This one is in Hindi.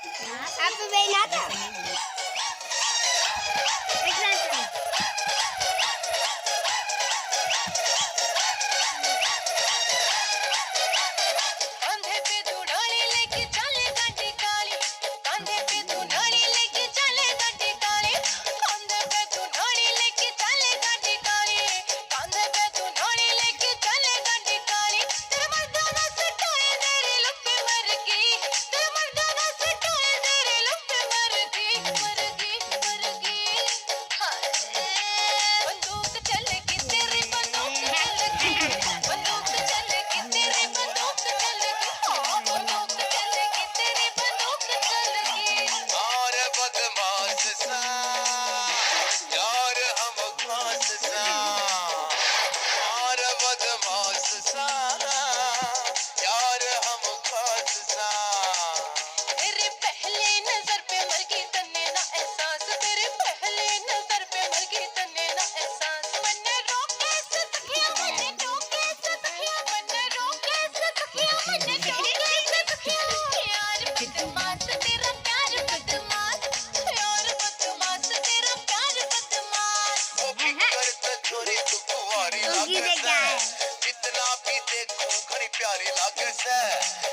Happy Valentina. कंधे पे दुनाली लेके चले गड्डी काली, कंधे पे दुनाली लेके चले गड्डी काली, कंधे पे दुनाली लेके चले गड्डी काली, कंधे पे दुनाली लेके चले गड्डी काली। तेरे मर्दाना से टोए तेरे लुक पे मर गई, तेरे मर्दाना से टोए तेरे लुक पे मर गई, मर गई, मर गई। हाय बंदूक चलेगी तेरी बंदूक चलेगी, बंदूक चलेगी तेरी बंदूक चलेगी, बंदूक चलेगी तेरी बंदूक चलेगी। और बदमाश सा यार हम खास सा, और बदमाश सा यार हम खास सा। तेरे पहले नजर पे मर गई तन्ने ना एहसास, तेरे पहले नजर पे मर गई तन्ने ना एहसास। मन्ने रोके से तकिया, मन्ने रोके से तकिया, मन्ने रोके से तकिया, मन्ने रोके से तकिया। यार बदमाश तेरा प्यार बदमाश, यार बदमाश तेरा प्यार बदमाश। करता छोरी तू कुंवारी उनकी लागे जगह है। से, जितना भी देखूं घनी प्यारी लागे से।